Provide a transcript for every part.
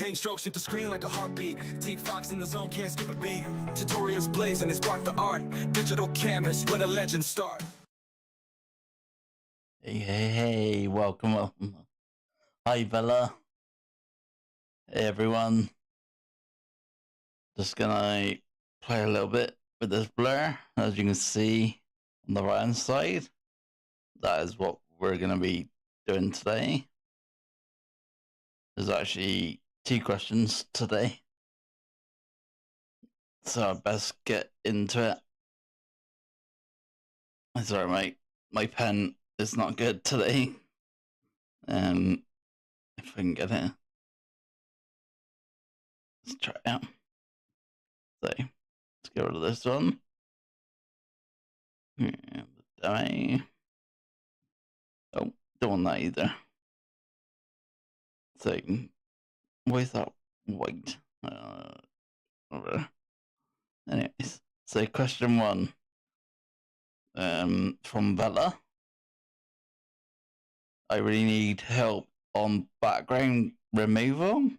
Paint strokes hit the screen like a heartbeat. Teek Fox in the zone, can't skip a beat. Tutorials blaze and it spark the art. Digital canvas, let a legend start. Hey, welcome. Hi, Bella. Hey, everyone. Just gonna play a little bit with this blur. As you can see on the right hand side, that is what we're gonna be doing today. There's actually 2 questions today, so I best get into it. I'm sorry, mate. My pen is not good today. If I can get it, let's try it out. So let's get rid of this one. And the oh, don't want that either. So where's that white? Anyways, so question 1 from Bella. I really need help on background removal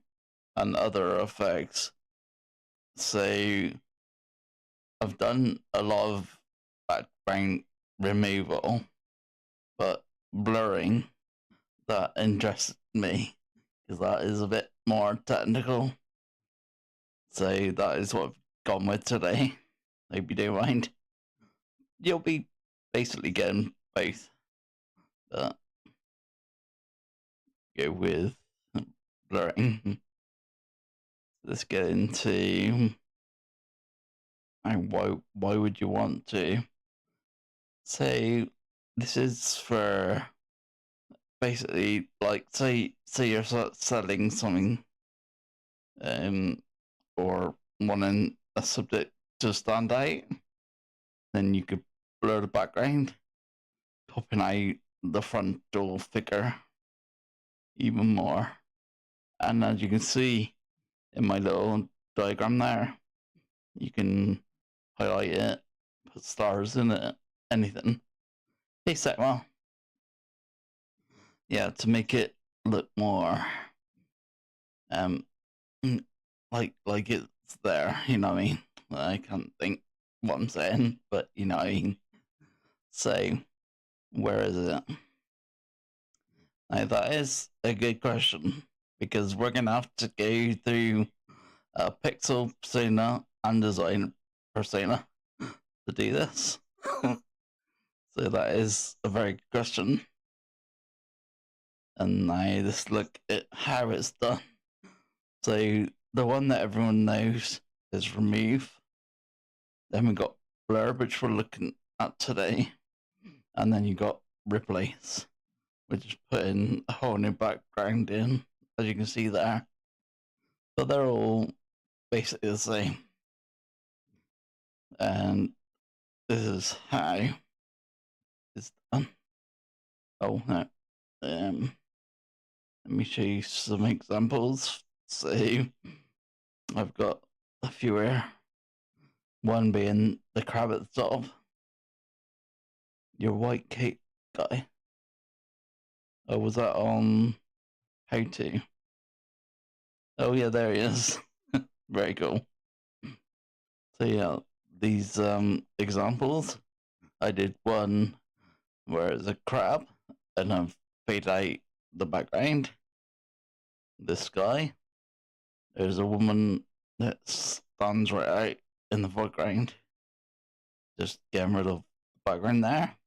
and other effects. So I've done a lot of background removal, but blurring, that interests me because that is a bit more technical. So that is what I've gone with today. Hope you don't mind. You'll be basically getting both, but go with blurring. Let's get into why would you want to. So this is for basically, like, say you're selling something, or wanting a subject to stand out, then you could blur the background, popping out the frontal figure even more. And as you can see in my little diagram there, you can highlight it, put stars in it, anything. Hey, well, yeah, to make it look more like it's there, you know what I mean? I can't think what I'm saying, but you know what I mean. So where is it? Now that is a good question, because we're gonna have to go through a pixel persona and design persona to do this. So that is a very good question. And now let's look at how it's done. So the one that everyone knows is remove. Then we got blur, which we're looking at today. And then you got replace, which is putting a whole new background in, as you can see there. But they're all basically the same. And this is how it's done. Oh, no. Let me show you some examples. So I've got a few here. One being the crab at the top. Your white cake guy. Oh, was that on how to? Oh yeah, there he is. Very cool. So yeah, these examples, I did one where it's a crab and I've faded out the background. This guy. There's a woman that stands right out in the foreground. Just getting rid of the background there.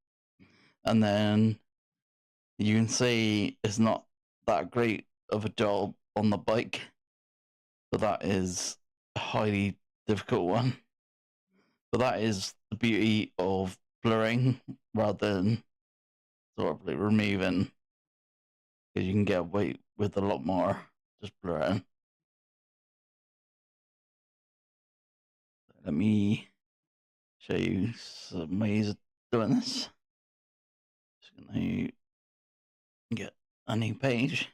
And then you can see it's not that great of a job on the bike, but that is a highly difficult one. But that is the beauty of blurring rather than sort of like removing, because you can get away with a lot more just blurring. Let me show you some ways of doing this. Just gonna get a new page.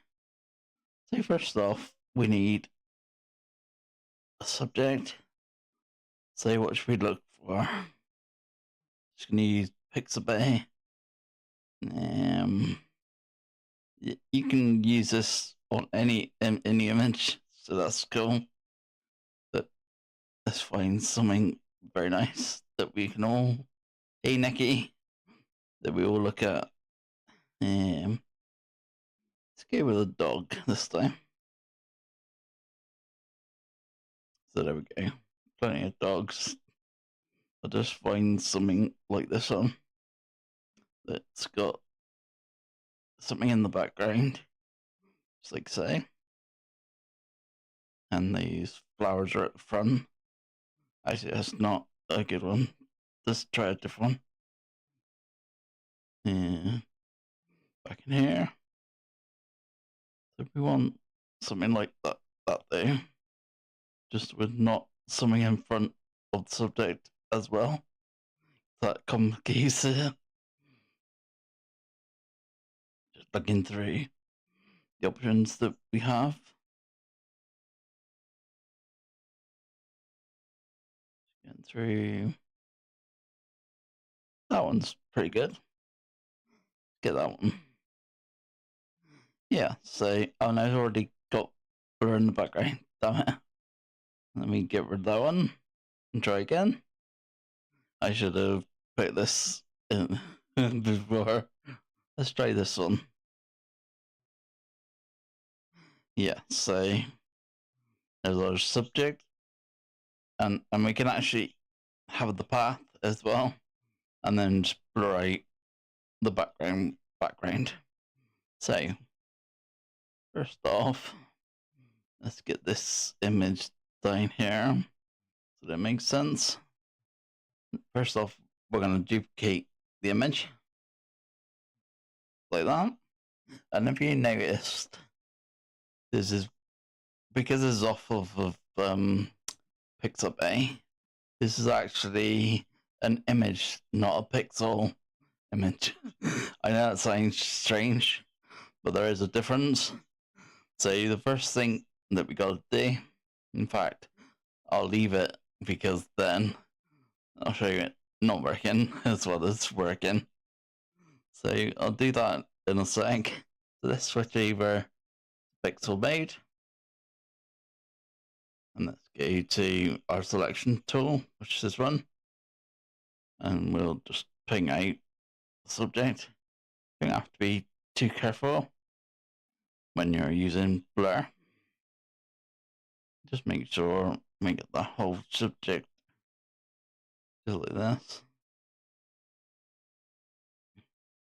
So first off, we need a subject. So what should we look for? Just gonna use Pixabay. You can use this on any image. So that's cool. But let's find something very nice that we can all, hey Nicky, that we all look at. Let's go with a dog this time. So there we go. Plenty of dogs. I'll just find something like this one that's got something in the background, just like so. And these flowers are at the front. Actually, that's not a good one. Let's try a different one. Yeah. Back in here. So we want something like that there. Just with not something in front of the subject as well. That complicates it. Just looking through the options that we have. Getting through. That one's pretty good. Get that one. Yeah, so oh no, I've already got blur in the background. Damn it. Let me get rid of that one and try again. I should have put this in before. Let's try this one. Yeah, so there's our subject, and we can actually have the path as well, and then just blur out the background. So first off, let's get this image down here so that makes sense. First off, we're going to duplicate the image like that. And if you noticed, this is because it's off of Pixel A. This is actually an image, not a pixel image. I know that sounds strange, but there is a difference. So the first thing that we got to do, in fact, I'll leave it because then I'll show you it not working as well as working. So I'll do that in a sec. So let's switch over pixel mode. And let's go to our selection tool, which is this one. And we'll just ping out the subject. You don't have to be too careful when you're using blur. Just make sure, make it the whole subject just like this.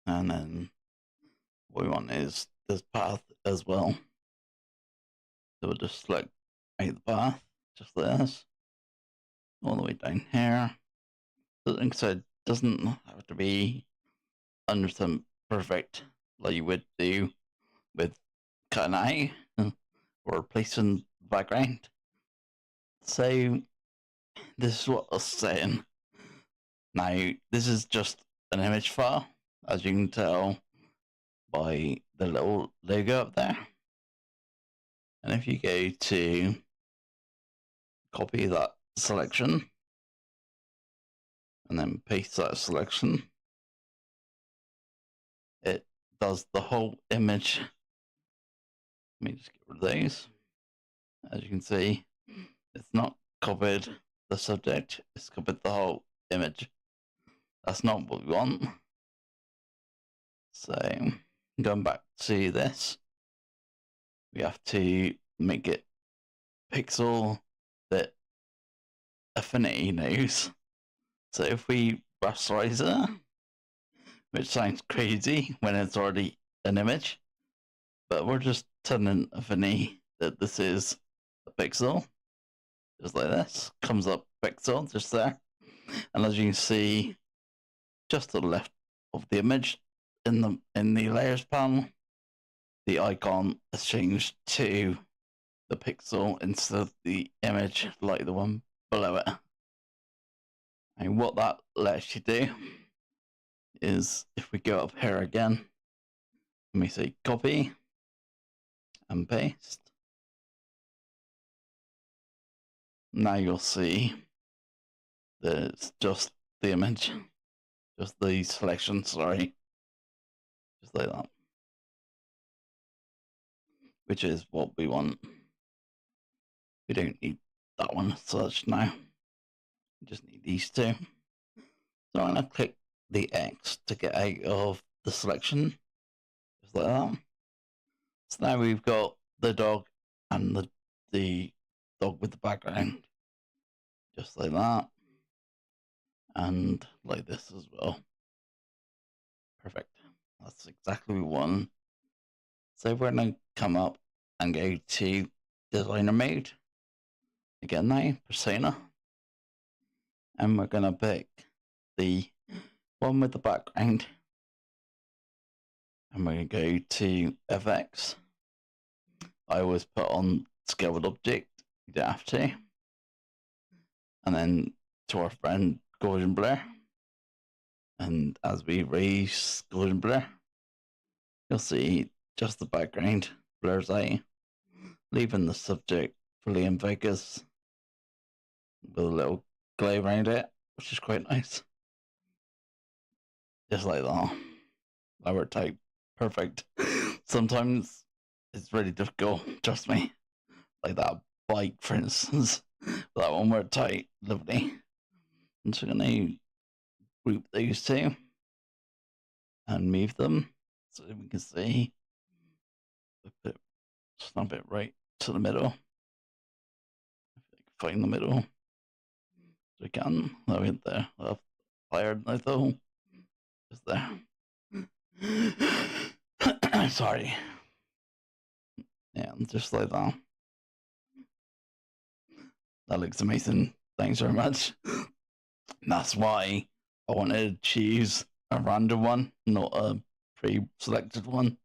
And then what we want is this path as well. So we'll just select out the path, just like this, all the way down here. So like I said, doesn't have to be 100% perfect like you would do with cutting out or replacing the background. So this is what I was saying. Now, this is just an image file, as you can tell by the little logo up there. And if you go to copy that selection and then paste that selection, it does the whole image. Let me just get rid of these. As you can see, it's not copied the subject, it's copied the whole image. That's not what we want. So going back to this, we have to make it pixel that Affinity knows. So if we rasterize it, which sounds crazy when it's already an image, but we're just telling Affinity that this is a pixel, just like this, comes up pixel just there. And as you can see, just to the left of the image in the layers panel, the icon has changed to the pixel instead of the image like the one below it. And what that lets you do is if we go up here again, let me say copy and paste. Now you'll see that it's just the image, just the selection, sorry, just like that, which is what we want. We don't need that one as such now. We just need these two. So I'm going to click the X to get out of the selection, just like that. So now we've got the dog and the dog with the background, just like that, and like this as well. Perfect. That's exactly what we want. So we're going to come up and go to designer mode. Again now, persona. And we're going to pick the one with the background. And we're going to go to FX. I always put on scaled object. You don't have to. And then to our friend Gaussian blur. And as we raise Gaussian blur, you'll see just the background blurs out, leaving the subject fully in focus with a little glow around it, which is quite nice. Just like that. That worked out perfect. Sometimes it's really difficult, trust me. Like that bike, for instance. That one worked out lovely. I'm just going to group those two and move them so we can see. Snap it right to the middle. If I can find the middle. So we can. Oh, right there. I've fired my thought. Just there. Sorry. Yeah, just like that. That looks amazing. Thanks very much. That's why I wanted to choose a random one, not a pre-selected one,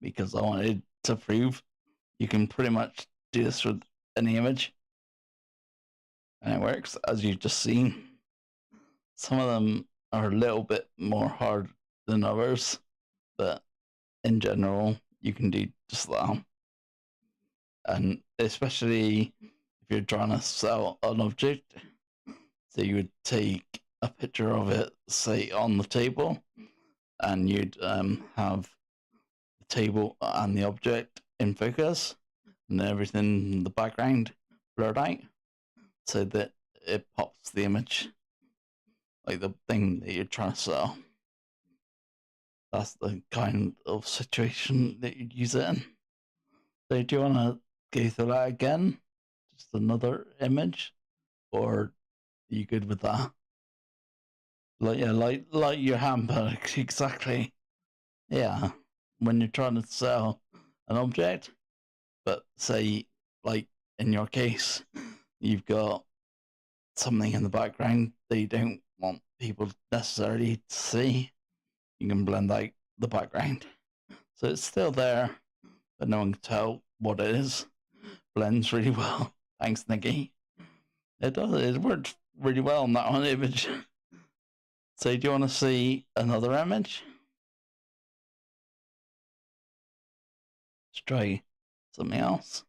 because I wanted to prove you can pretty much do this with any image. And it works, as you've just seen. Some of them are a little bit more hard than others, but in general, you can do just that. And especially if you're trying to sell an object, so you would take a picture of it, say, on the table, and you'd have the table and the object in focus, and everything in the background blurred out, so that it pops the image, like the thing that you're trying to sell. That's the kind of situation that you'd use it in. So do you want to go through that again? Just another image? Or are you good with that? Like, yeah, like your hamper, exactly. Yeah, when you're trying to sell an object, but say, like in your case, you've got something in the background that you don't want people necessarily to see, you can blend out the background. So it's still there, but no one can tell what it is. Blends really well. Thanks, Nikki. It does. It worked really well on that one image. So do you want to see another image? Let's try something else.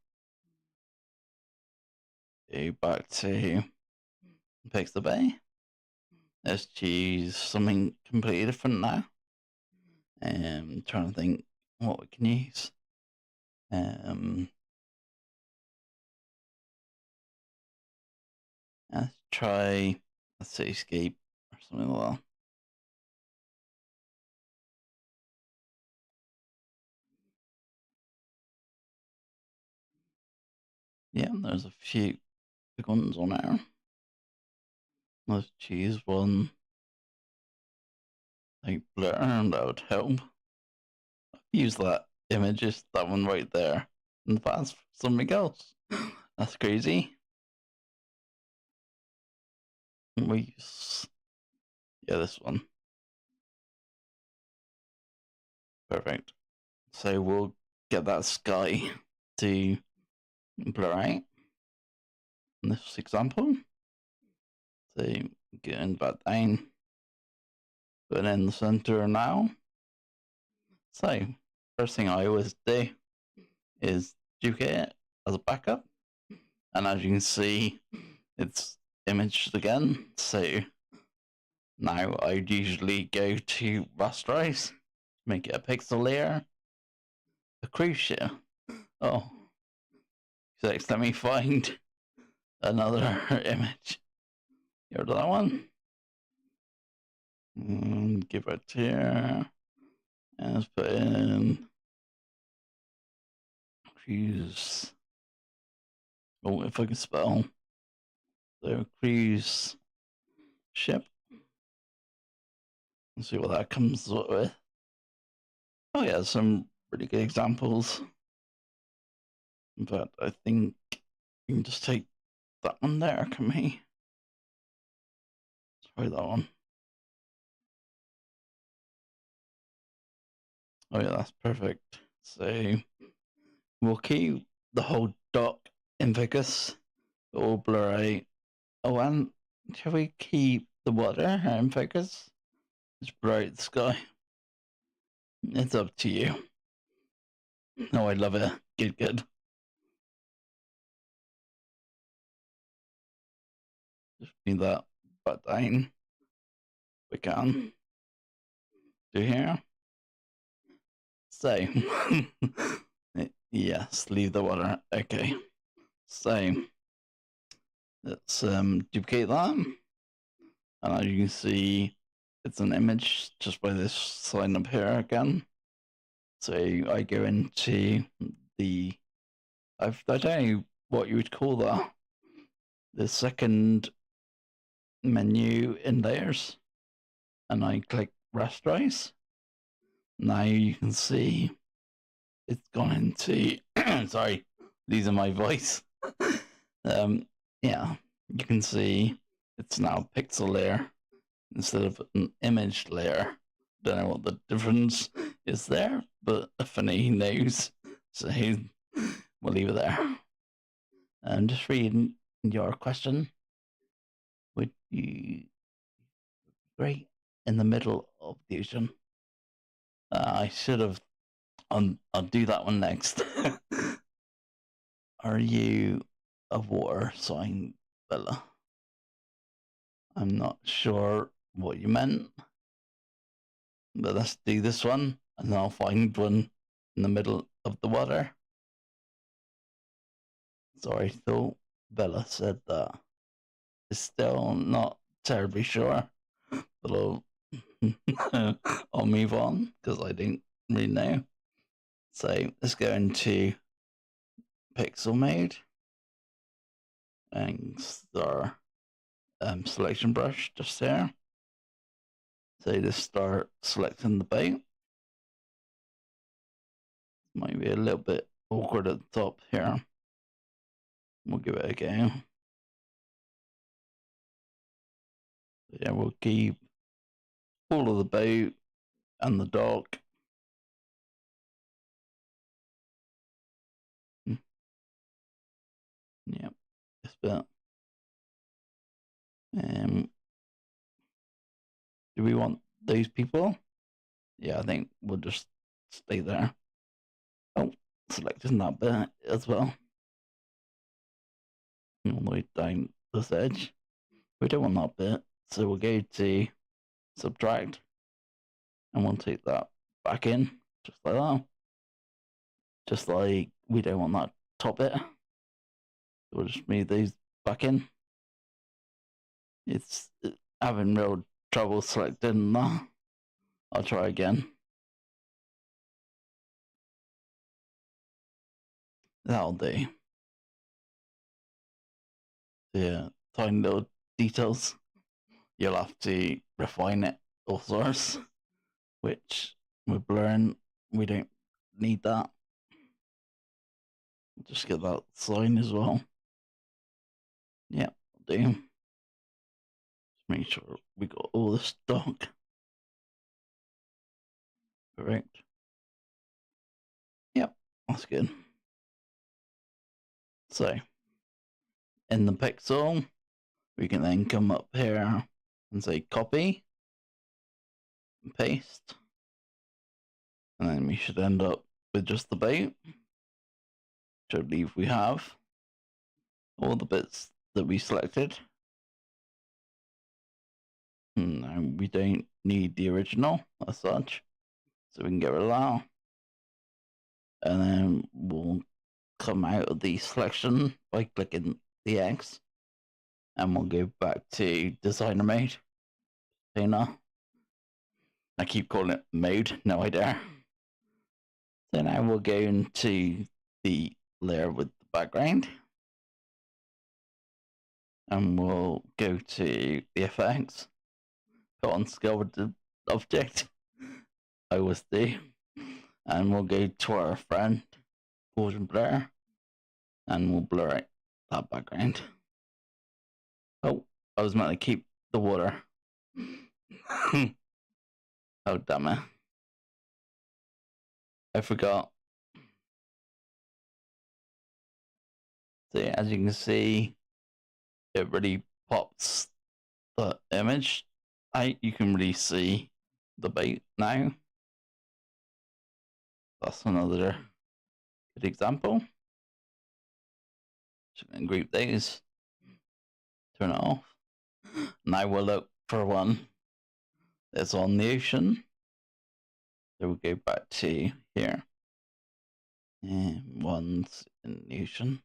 Go back to Pixel Bay. Let's choose something completely different now. Trying to think what we can use. Let's try a cityscape or something like that. Yeah, there's a few big ones on there. Let's choose one like blur, and that would help. I've used that image, just that one right there, in the past for something else. That's crazy. We use, yeah, this one. Perfect. So we'll get that sky to blur out in this example. So getting that down, put it in the center now. So first thing I always do is duplicate it as a backup, and as you can see, it's imaged again. So now I'd usually go to rasterize, make it a pixel layer, a cruise ship. Oh, so let me find another image. Here's that one. Give it here. And let's put in cruise. Oh, if I can spell. So cruise ship. Let's see what that comes up with. Oh yeah, some pretty good examples. But I think you can just take that one there, can we? Let's try that one. Oh yeah, that's perfect. So we'll keep the whole dock in focus. All blur out. Oh, and shall we keep the water in focus? Just blur out the sky. It's up to you. No, I love it. Good. Just need that butt down. We can do here. So, yes, leave the water. Okay. So, let's duplicate that. And as you can see, it's an image just by this sign up here again. So I go into the, I don't know what you would call that, the second menu in layers, and I click rasterize. Now you can see it's gone into, sorry, losing my voice. Yeah, you can see it's now a pixel layer instead of an image layer. Don't know what the difference is there, but Affinity knows, so we'll leave it there. And just reading your question, would you great in the middle of the ocean? I should have. I'll do that one next. Are you a water sign, Bella? I'm not sure what you meant, but let's do this one, and then I'll find one in the middle of the water. Sorry, I thought Bella said that. Still not terribly sure, but I'll move on because I don't really know. So let's go into pixel mode and start selection brush just there. So just start selecting the boat. Might be a little bit awkward at the top here. We'll give it a go. Yeah, we'll keep all of the boat and the dock. Yep, this bit. Do we want those people? Yeah, I think we'll just stay there. Oh, selecting that bit as well. All the way down this edge. We don't want that bit, so we'll go to subtract and we'll take that back in, just like that. Just like we don't want that top bit. We'll just move these back in. It's having real trouble selecting that. I'll try again. That'll do. Yeah, tiny little details. You'll have to refine it all sorts, which we're blurring. We don't need that. Just get that sign as well. Yeah, do. Just make sure we got all the stock. Correct. Yep, that's good. So, in the pixel, we can then come up here and say copy, and paste, and then we should end up with just the boat, which I believe we have. All the bits that we selected. No, we don't need the original as such, so we can get rid of that. And then we'll come out of the selection by clicking the X and we'll go back to designer mode. Now, I keep calling it mode, no idea. So now we'll go into the layer with the background, and we'll go to the effects, put on scale with the object. I always do. And we'll go to our friend, Gaussian blur, and we'll blur out that background. Oh, I was meant to keep the water. Oh, damn it. I forgot. So as you can see, it really pops the image out. You can really see the bait now. That's another good example. So we can group these, turn it off. Now we'll look for one that's on the ocean. So we'll go back to here. And one's in the ocean.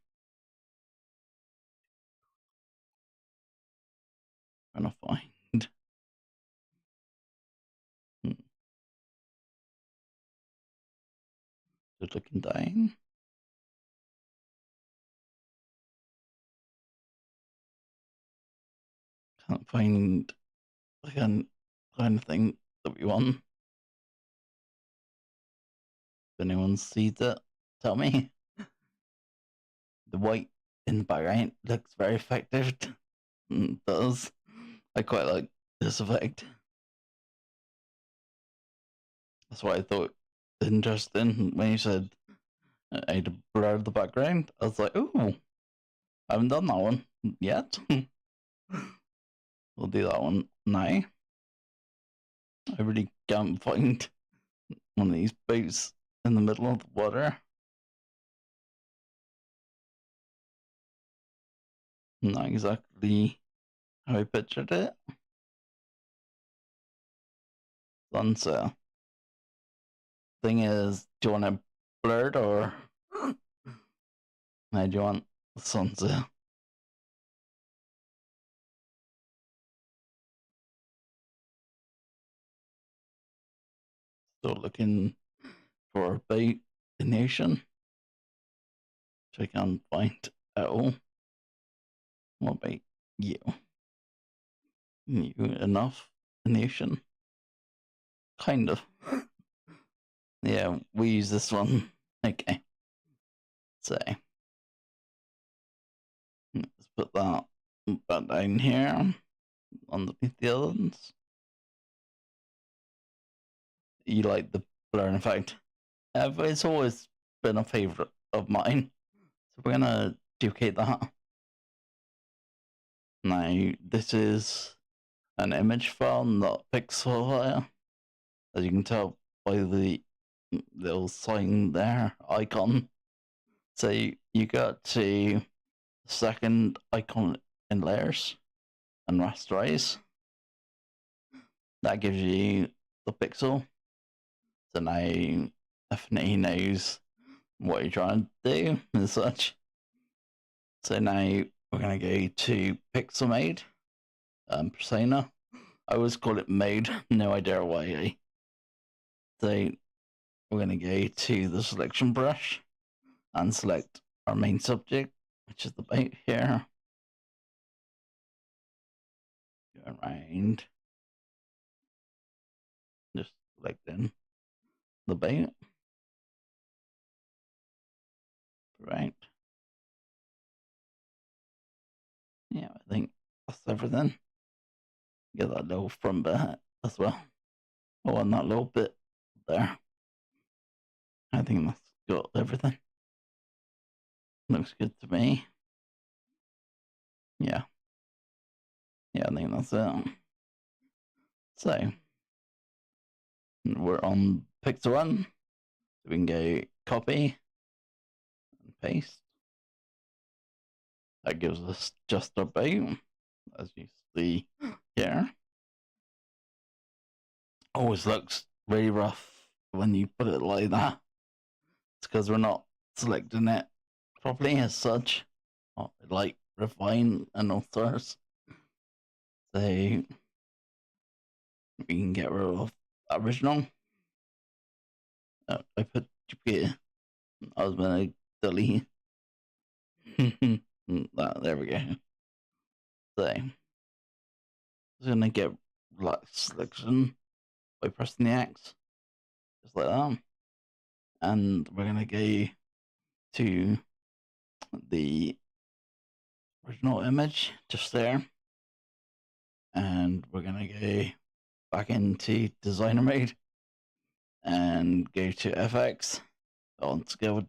Trying to find. Just looking down. Can't find the kind of thing that we want. If anyone sees it, tell me. The white in the background looks very effective. It does. I quite like this effect. That's why I thought interesting when you said I had to blur the background. I was like, ooh, I haven't done that one yet. We'll do that one now. I really can't find one of these boats in the middle of the water. Not exactly how I pictured it. Sunset. Thing is, do you want it blurred or do you want the sunset? Still looking for a bait in the ocean, which I can't find at all. What about you? You enough in the ocean? Kind of. Yeah, we use this one. Okay. So let's put that back down here underneath the other ones. You like the blurring effect? It's always been a favorite of mine. So we're gonna duplicate that. Now this is an image file, not a pixel file. As you can tell by the little sign there, icon. So you got to second icon in layers and rasterize. That gives you the pixel. So now Affinity knows what you're trying to do and such. So now we're going to go to pixel mode, persona. I always call it mode, no idea why. So we're going to go to the selection brush and select our main subject, which is the bait here. Go around, just selecting the bait. Right. Yeah, I think that's everything. Get that little front bit as well. Oh, and that little bit there. I think that's got everything. Looks good to me. Yeah. Yeah, I think that's it. So, we're on pixel 1. So we can go copy and paste. That gives us just our bait, as you see here. Always looks really rough when you put it like that. It's because we're not selecting it properly as such. Like refine and all sorts. So we can get rid of original. I put duplicate. I was gonna delete. There we go. So I'm gonna get black selection by pressing the X, just like that, and we're gonna go to the original image just there, and we're gonna go back into designer mode and go to FX on scale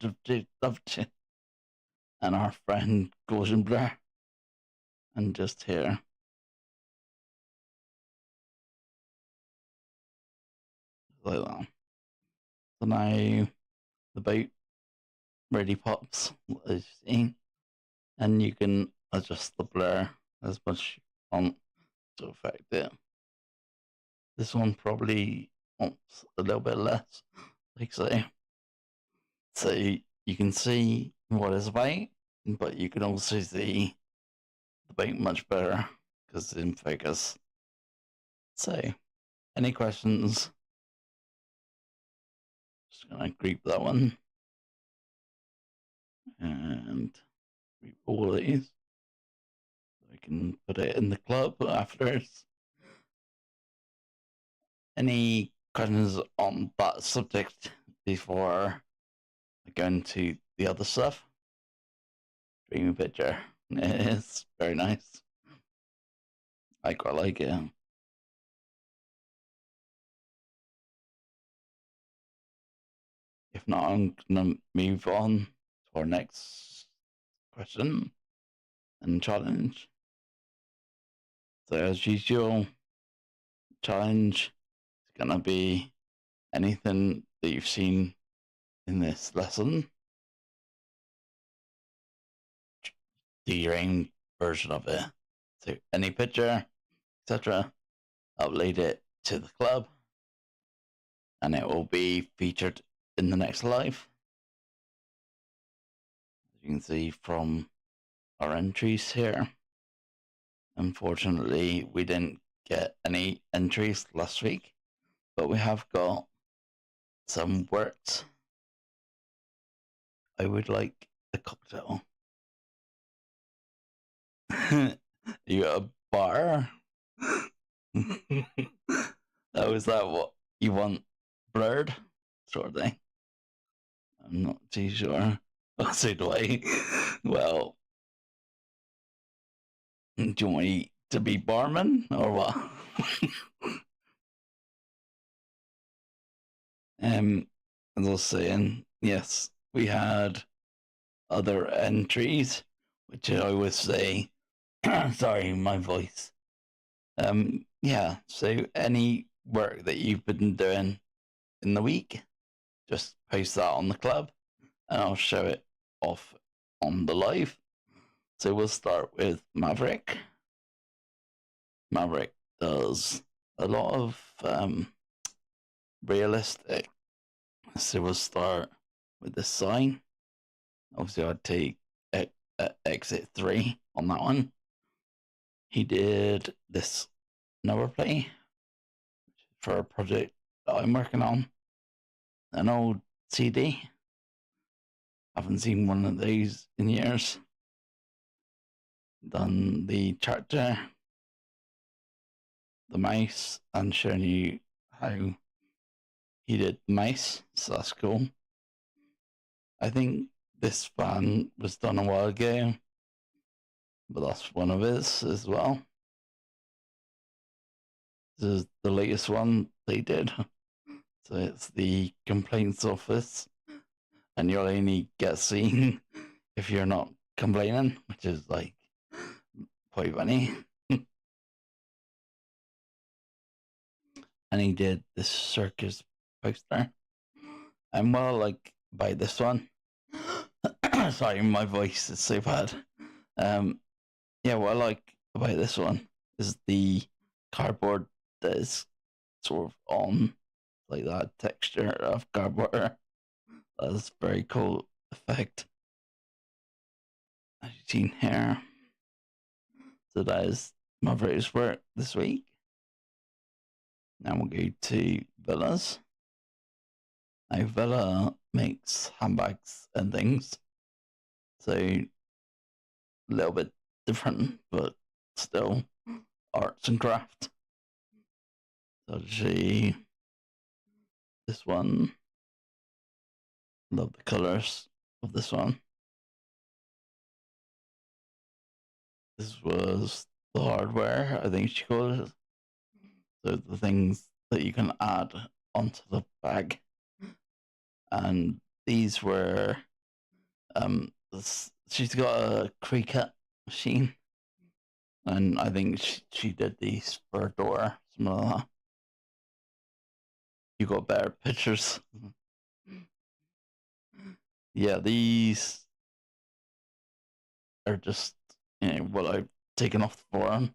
and our friend Gaussian blur, and just here. Like that. So now the boat really pops, as you see, and you can adjust the blur as much you want to affect it. This one probably wants a little bit less, like so. So you can see what it's about, but you can also see the boat much better because it's in focus. So, any questions? Just gonna group that one and group all of these. I can put it in the club afterwards. Any questions on that subject before I go into the other stuff? Dreamy picture. It's very nice. I quite like it. If not, I'm gonna move on to our next question and challenge. So as usual, challenge is gonna be anything that you've seen in this lesson. Do your own version of it. So any picture, etc., upload it to the club, and it will be featured in the next live. As you can see from our entries here. Unfortunately, we didn't get any entries last week, but we have got some works. I would like a cocktail. You got a bar? Oh, is that what you want? Blurred? Sort of thing. I'm not too sure. So do I. Well, do you want me to be barman or what? As I was saying, yes, we had other entries, which I would say, sorry, my voice. Yeah, so any work that you've been doing in the week, just post that on the club and I'll show it off on the live. So we'll start with Maverick. Maverick does a lot of realistic. So we'll start with the sign. Obviously, I'd take exit 3 on that one. He did this number play for a project that I'm working on. An old CD. Haven't seen one of these in years. Done the character, the mouse, and showing you how he did the mouse, so that's cool. I think this fan was done a while ago, but that's one of his as well. This is the latest one they did. So it's the complaints office, and you'll only get seen if you're not complaining, which is like quite funny. And he did this circus poster. And what I like by this one, sorry, my voice is so bad. Yeah, what I like about this one is the cardboard that is sort of on like that texture of cardboard. That's a very cool effect. As you've seen here, So that is my various work this week. Now we'll go to Villas. Now Villa makes handbags and things, so a little bit different, but still arts and craft. So she, this one, love the colours of this one. This was the hardware, I think she called it. So the things that you can add onto the bag. And these were, she's got a Cricut machine. And I think she did these for a door, something like that. You got better pictures. Yeah, these are just, what I've taken off the forum.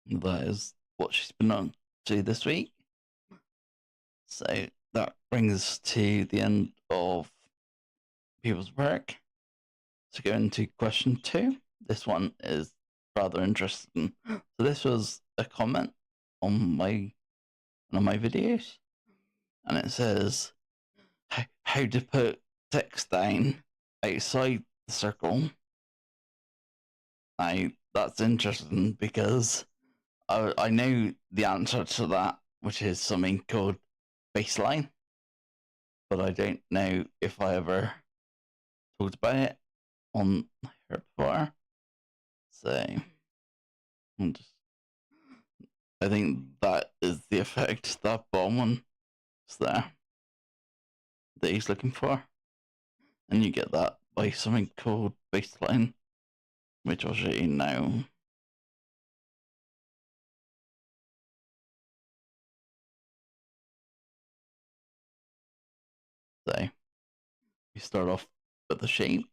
That is what she's been on to this week. So that brings us to the end of people's work. To go into question 2. This one is rather interesting. So this was a comment on one of my videos, and it says how to put text down outside the circle. That's interesting because I know the answer to that, which is something called baseline, but I don't know if I ever talked about it on here before. So I think that is the effect that Bowman is there that he's looking for. And you get that by something called baseline, which I'll show you now. So we start off with the shape,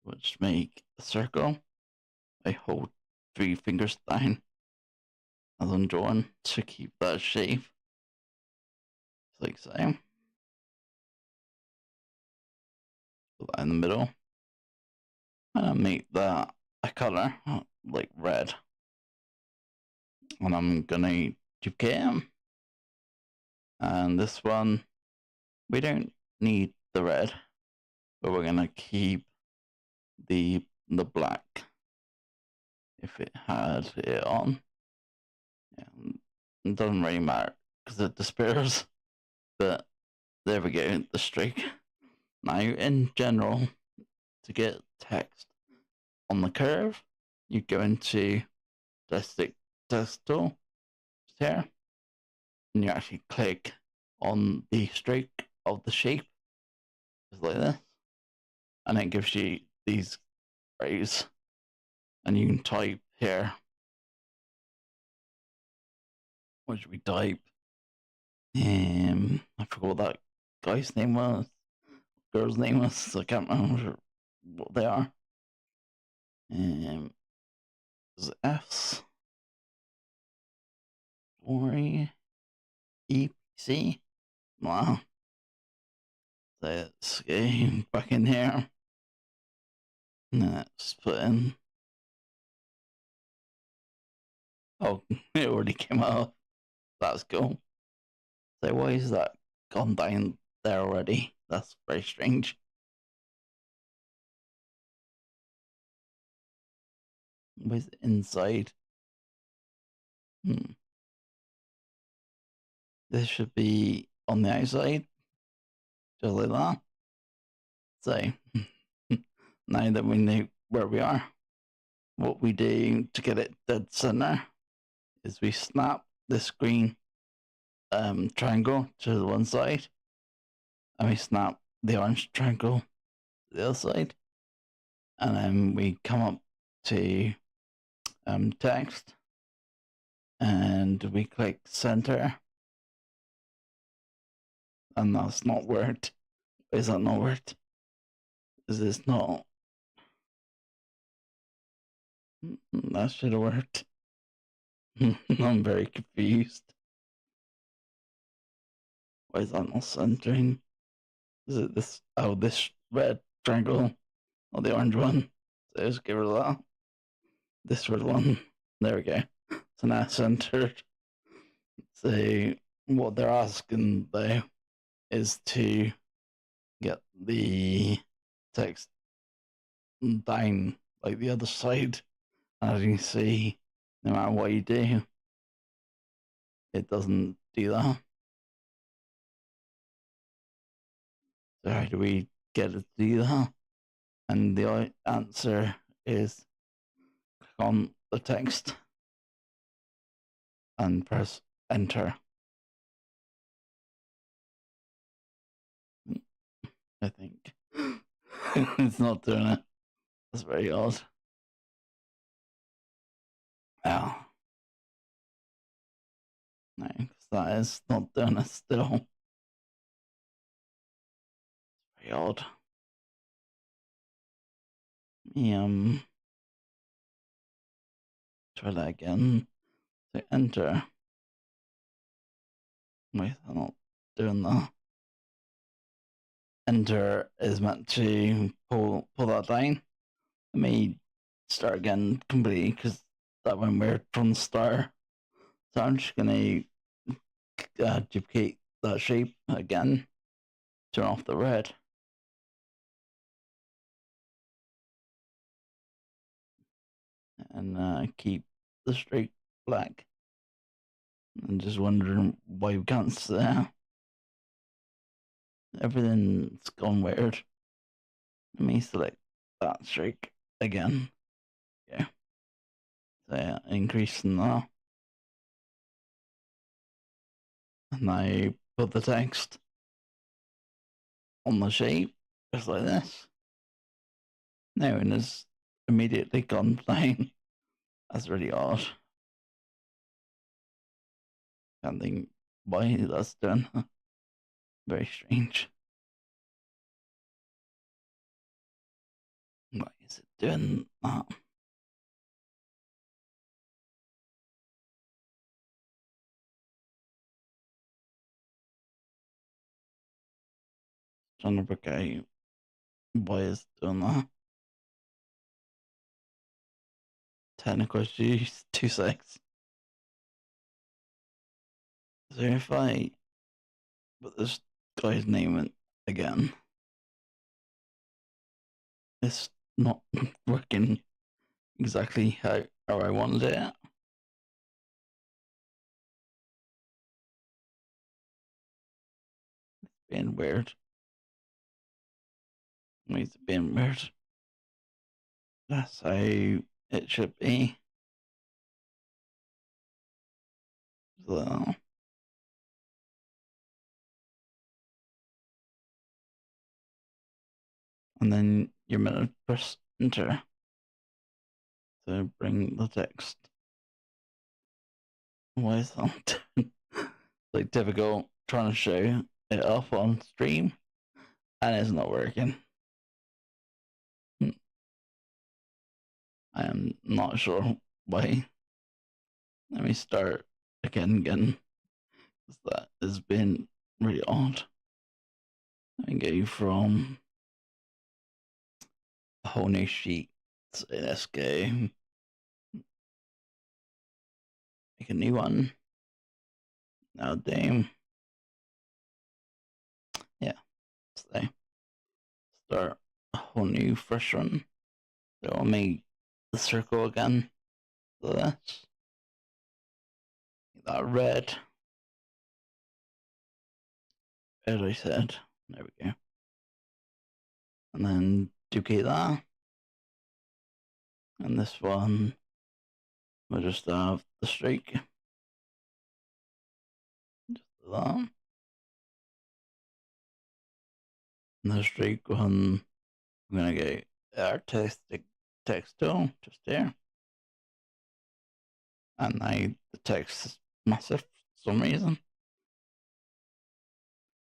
which make a circle. I hold 3 fingers down as I'm drawing to keep that shape, like so. Put that in the middle. And I make that a color, like red. And I'm gonna duplicate them. And this one, we don't need the red, but we're gonna keep the black if it had it on. Yeah, it doesn't really matter because it disappears. But there we go, the streak. Now, in general, to get text on the curve, you go into text tool here, and you actually click on the streak of the shape, just like this, and it gives you these rays, and you can type here. What should we type? I forgot what that guy's name was, girl's name was. I can't remember what they are. F's story EPC. Wow. Let's go back in here. Let's put in. Oh, it already came out. That's cool. So why is that gone down there already? That's very strange. Where's the inside? This should be on the outside, just like that. So now that we know where we are, what we do to get it dead center is we snap this green triangle to the one side, and we snap the orange triangle to the other side, and then we come up to text, and we click center, and that's not worked. Is that not worked? Is this not? That should have worked. I'm very confused. Why is that not centering? Is it this? Oh, this red triangle or the orange one? So let's get rid of that. This red one. There we go. So now it's centered. So what they're asking though is to get the text down like the other side. As you can see, no matter what you do, it doesn't do that. So how do we get it to do that? And the answer is click on the text and press enter. I think it's not doing it. That's very odd. Oh, no, that is not doing it still. It's very odd. Try that again. So enter. Wait, I'm not doing that. Enter is meant to pull that down. Let me start again completely because that went weird from the start. So I'm just gonna duplicate that shape again. Turn off the red. And keep the streak black. I'm just wondering why we can't see everything's gone weird. Let me select that streak again. Yeah. So yeah, increasing that. And I put the text on the shape, just like this. Now it has immediately gone plain. That's really odd. Can't think why that's done. Very strange. Why is it doing that? Trying to work out why it's doing that. Technical issues, 2 seconds. So if I put this guy's name in again, it's not working exactly how I wanted it. It's being weird. It's being weird. That's how it should be. So, and then you're meant to press enter to bring the text. Why is that? Like difficult trying to show it up on stream and it's not working. I am not sure why. Let me start again. That has been really odd. Let me go from a whole new sheet. So let's go make a new one. Now, damn. Yeah. So start a whole new fresh one. So I'll make the circle again. So that's that red. As I said. There we go. And then duplicate that. And this one we'll just have the streak. Just that. And the streak one, I'm gonna go artistic text tool just here. And now the text is massive for some reason.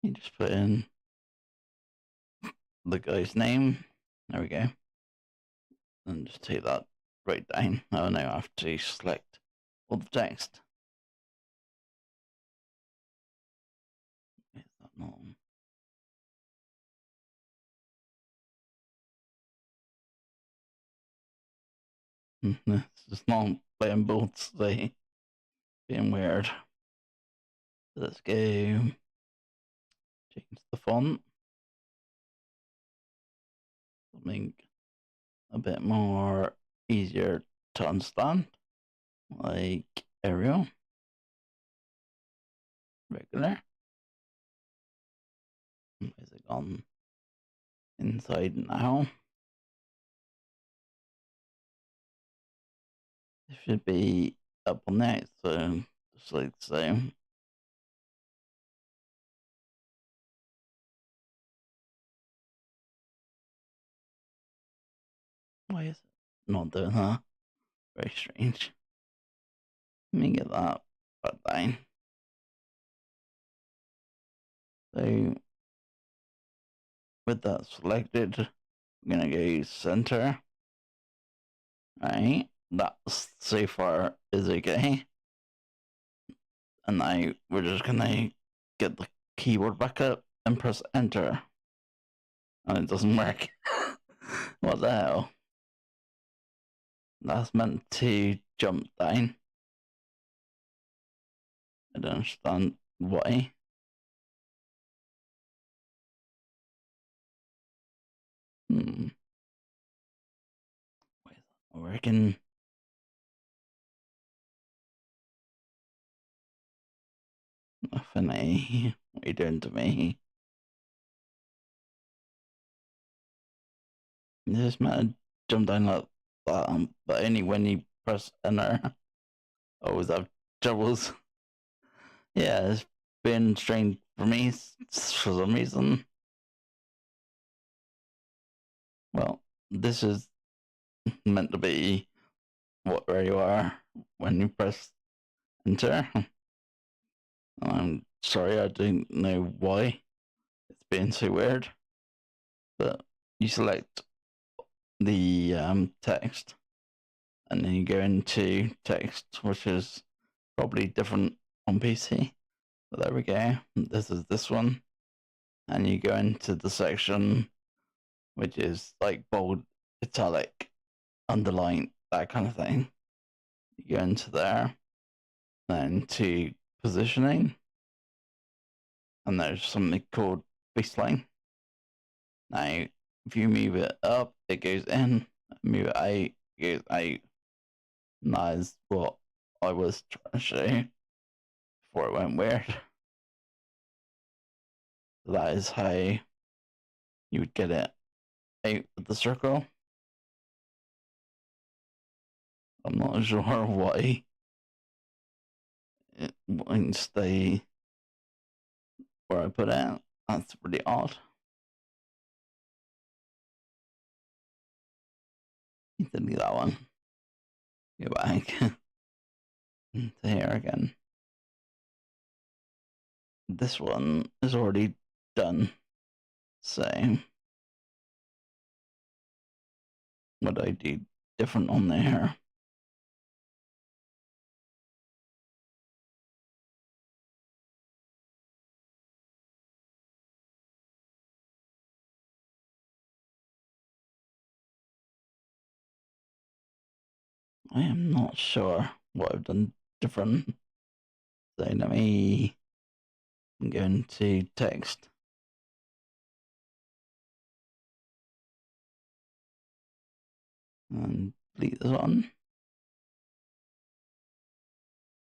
You just put in the guy's name. There we go. And just take that right down. Oh, now I have to select all the text. Is that not on? It's just not playing both today. Being weird. Let's go change the font. Something a bit more easier to understand. Like Arial. Regular. Is it gone inside now? It should be up on that, so just like so. Why is it not doing that? Very strange. Let me get that back down. So with that selected, I'm gonna go center. Right, that so far is okay. And now we're just gonna get the keyboard back up and press enter. And it doesn't work. What the hell? That's meant to jump down. I don't understand why. Why is that not working? Affinity, what are you doing to me? This man jump down like that, but only when you press enter. I always have troubles. Yeah, it's been strange for me for some reason. Well, this is meant to be where you are when you press enter. I'm sorry, I don't know why it's being so weird. But you select the text, and then you go into text, which is probably different on PC. But there we go. This is this one, and you go into the section which is like bold, italic, underline, that kind of thing. You go into there, then to positioning, and there's something called baseline. Now, if you move it up, it goes in. Move it out, it goes out. And that is what I was trying to show you before it went weird. That is how you would get it out of the circle. I'm not sure why it won't stay where I put it. That's pretty odd. Delete that one. Go back to here again. This one is already done. So what do I do different on there? I am not sure what I've done different. So let me go into text. And delete this one.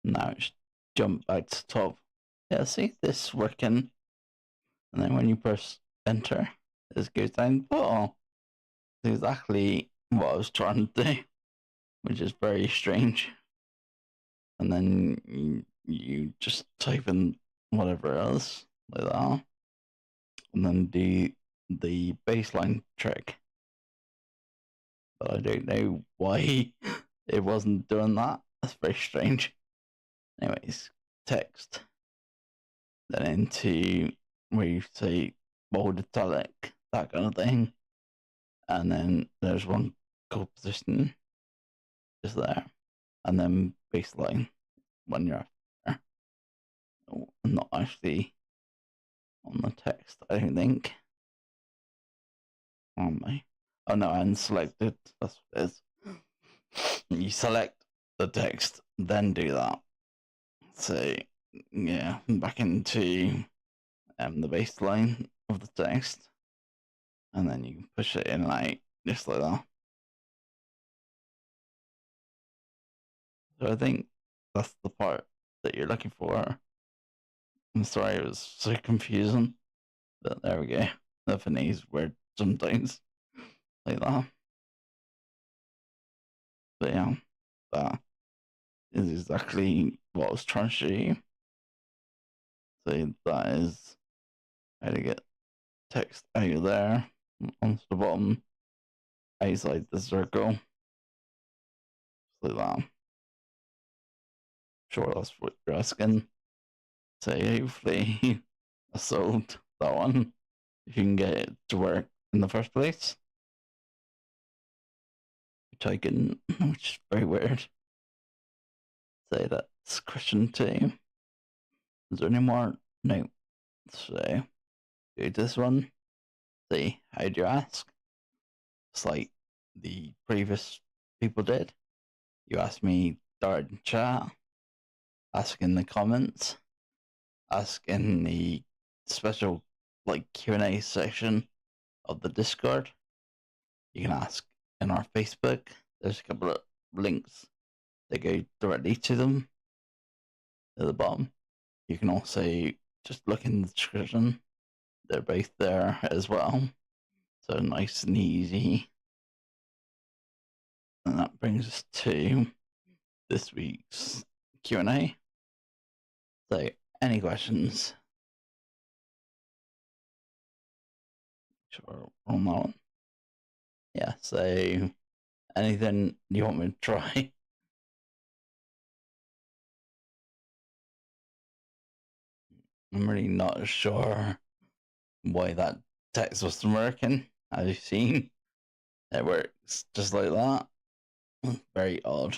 Now it's jump back to the top. Yeah, see this working. And then when you press enter, this goes down. Oh, exactly what I was trying to do, which is very strange. And then you just type in whatever else like that, and then do the baseline trick. But I don't know why it wasn't doing that. That's very strange. Anyways, text. Then into where you say bold, italic, that kind of thing. And then there's one called position, just there. And then baseline when you're after. Oh, not actually on the text, I don't think. Oh my. Oh no, unselected. That's what it is. you select the text, then do that. So yeah, back into the baseline of the text, and then you can push it in like just like that. So I think that's the part that you're looking for. I'm sorry it was so confusing, but there we go. Affinity is weird sometimes like that. But yeah, that is exactly what I was trying to show you. So that is how to get text out of there onto the bottom outside the circle. Like that. Sure, that's what you're asking. So hopefully I solved that one. If you can get it to work in the first place. Which I can, which is very weird. Say that's question 2. Is there any more? No. So do this one. See, how do you ask? It's like the previous people did. You ask me direct in chat, ask in the comments, ask in the special like Q&A section of the Discord. You can ask in our Facebook. There's a couple of links that go directly to them at the bottom. You can also just look in the description. They're both there as well. So nice and easy. And that brings us to this week's Q&A. So any questions? Sure, on that one. Yeah, so anything you want me to try? I'm really not sure why that text wasn't working. As you've seen, it works just like that. Very odd.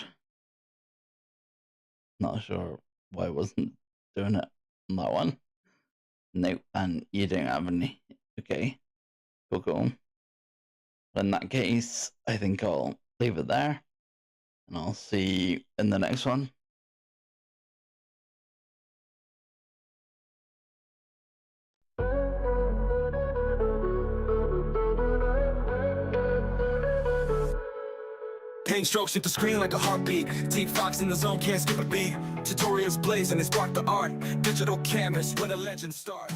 Not sure why I wasn't doing it on that one. Nope, and you don't have any. Okay, cool. In that case, I think I'll leave it there, and I'll see you in the next one. Paint strokes hit the screen like a heartbeat. Teek Fox in the zone, can't skip a beat. Tutorials blaze and they spark the art. Digital canvas, when the legends start.